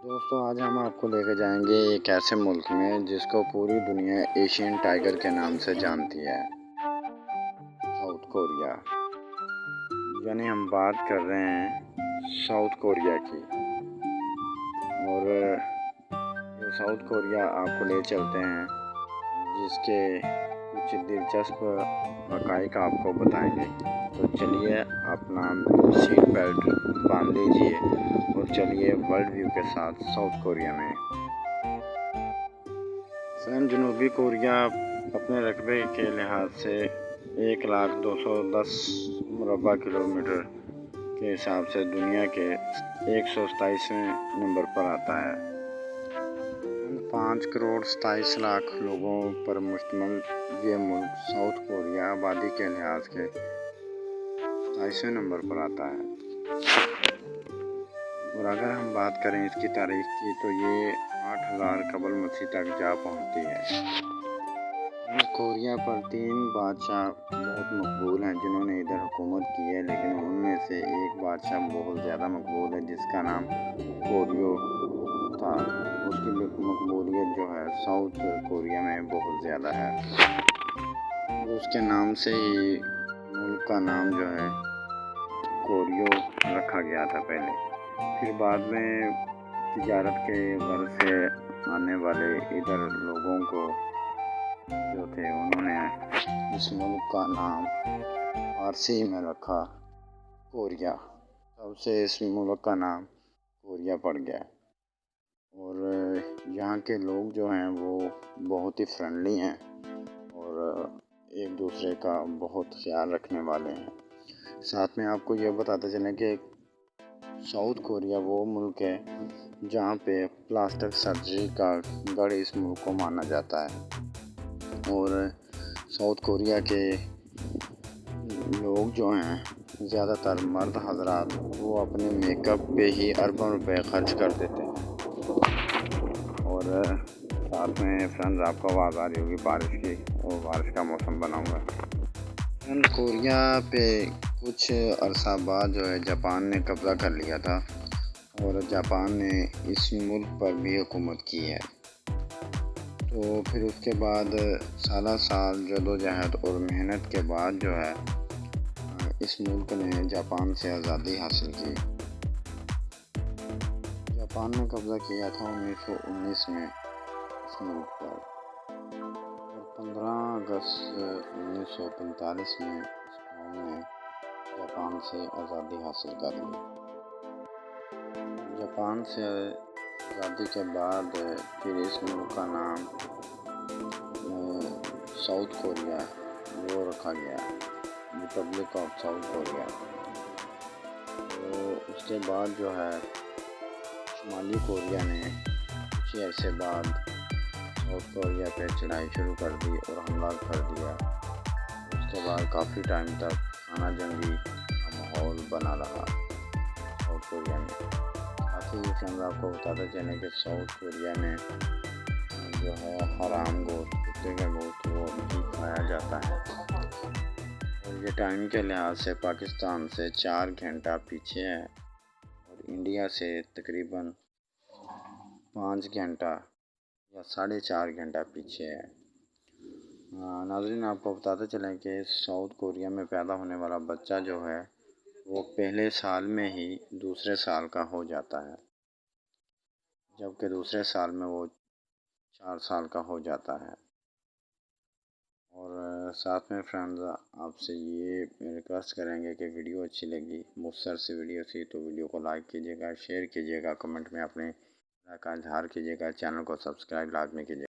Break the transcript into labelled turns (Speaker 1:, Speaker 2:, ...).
Speaker 1: دوستو آج ہم آپ کو لے کے جائیں گے ایک ایسے ملک میں جس کو پوری دنیا ایشین ٹائیگر کے نام سے جانتی ہے، ساؤتھ کوریا۔ یعنی ہم بات کر رہے ہیں ساؤتھ کوریا کی، اور یہ ساؤتھ کوریا آپ کو لے چلتے ہیں جس کے کچھ دلچسپ حقائق آپ کو بتائیں گے۔ تو چلیے اپنا سیٹ بیلٹ باندھ لیجیے اور چلیے ورلڈ ویو کے ساتھ ساؤتھ کوریا میں۔ جنوبی کوریا اپنے رقبے کے لحاظ سے 1,02,10 مربع کلومیٹر کے حساب سے دنیا کے 127ویں نمبر پر آتا ہے۔ 5,27,00,000 لوگوں پر مشتمل یہ ملک ساؤتھ کوریا آبادی کے لحاظ سے 27ویں نمبر پر آتا ہے۔ اور اگر ہم بات کریں اس کی تاریخ کی تو یہ 8,000 قبل مسیح تک جا پہنچتی ہے۔ کوریا پر 3 بادشاہ بہت مقبول ہیں جنہوں نے ادھر حکومت کی ہے، لیکن ان میں سے ایک بادشاہ بہت زیادہ مقبول ہے جس کا نام کوریو تھا۔ اس کی مقبولیت جو ہے ساؤتھ کوریا میں بہت زیادہ ہے۔ اس کے نام سے ہی ملک کا نام جو ہے کوریو رکھا گیا تھا پہلے، پھر بعد میں تجارت کے غرض سے آنے والے ادھر لوگوں کو جو تھے انہوں نے اس ملک کا نام فارسی میں رکھا کوریا، تب سے اس ملک کا نام کوریا پڑ گیا۔ اور یہاں کے لوگ جو ہیں وہ بہت ہی فرینڈلی ہیں اور ایک دوسرے کا بہت خیال رکھنے والے ہیں۔ ساتھ میں آپ کو یہ بتاتے چلیں کہ ساؤتھ کوریا وہ ملک ہے جہاں پہ پلاسٹک سرجری کا گڑھ اس ملک کو مانا جاتا ہے۔ اور ساؤتھ کوریا کے لوگ جو ہیں زیادہ تر مرد حضرات وہ اپنے میک اپ پہ ہی اربوں روپے خرچ کر دیتے ہیں۔ اور ساتھ میں فرینڈز آپ کو آواز آ رہی ہوگی بارش کی، اور بارش کا موسم بنا ہوا ہے۔ کوریا پہ کچھ عرصہ بعد جو ہے جاپان نے قبضہ کر لیا تھا، اور جاپان نے اس ملک پر بھی حکومت کی ہے۔ تو پھر اس کے بعد سالہ سال جدوجہد اور محنت کے بعد جو ہے اس ملک نے جاپان سے آزادی حاصل کی۔ جاپان نے قبضہ کیا تھا 1919 میں اس ملک پر، اور 15 اگست 1945 میں اس قوم نے جاپان سے آزادی حاصل کر لی۔ جاپان سے آزادی کے بعد پھر اس ملک کا نام ساؤتھ کوریا وہ رکھا گیا، ریپبلک آف ساؤتھ کوریا۔ تو اس کے بعد جو ہے شمالی کوریا نے کچھ عرصے بعد ساؤتھ کوریا پہ چڑھائی شروع کر دی اور حملہ کر دیا۔ اس کے بعد کافی ٹائم تک خانہ جنگی کا ماحول بنا رہا ساؤتھ کوریا میں۔ ساتھ ہی فرینڈز آپ کو بتاتے چلیں کہ ساؤتھ کوریا میں جو ہے حرام گوشت، کتے کا گوشت وہ بھی کھایا جاتا ہے۔ اور یہ ٹائم کے لحاظ سے پاکستان سے 4 گھنٹہ پیچھے ہے، اور انڈیا سے تقریباً 5 گھنٹہ یا 4.5 گھنٹہ پیچھے ہے۔ ناظرین آپ کو بتاتے چلیں کہ ساؤتھ کوریا میں پیدا ہونے والا بچہ جو ہے وہ پہلے سال میں ہی دوسرے سال کا ہو جاتا ہے، جبکہ دوسرے سال میں وہ 4 سال کا ہو جاتا ہے۔ اور ساتھ میں فرینڈز آپ سے یہ ریکویسٹ کریں گے کہ ویڈیو اچھی لگی، مختصر سی ویڈیو تھی، تو ویڈیو کو لائک کیجیے گا، شیئر کیجیے گا، کمنٹ میں اپنے رائے کا اظہار کیجیے گا، چینل کو سبسکرائب لازمی کیجیے گا۔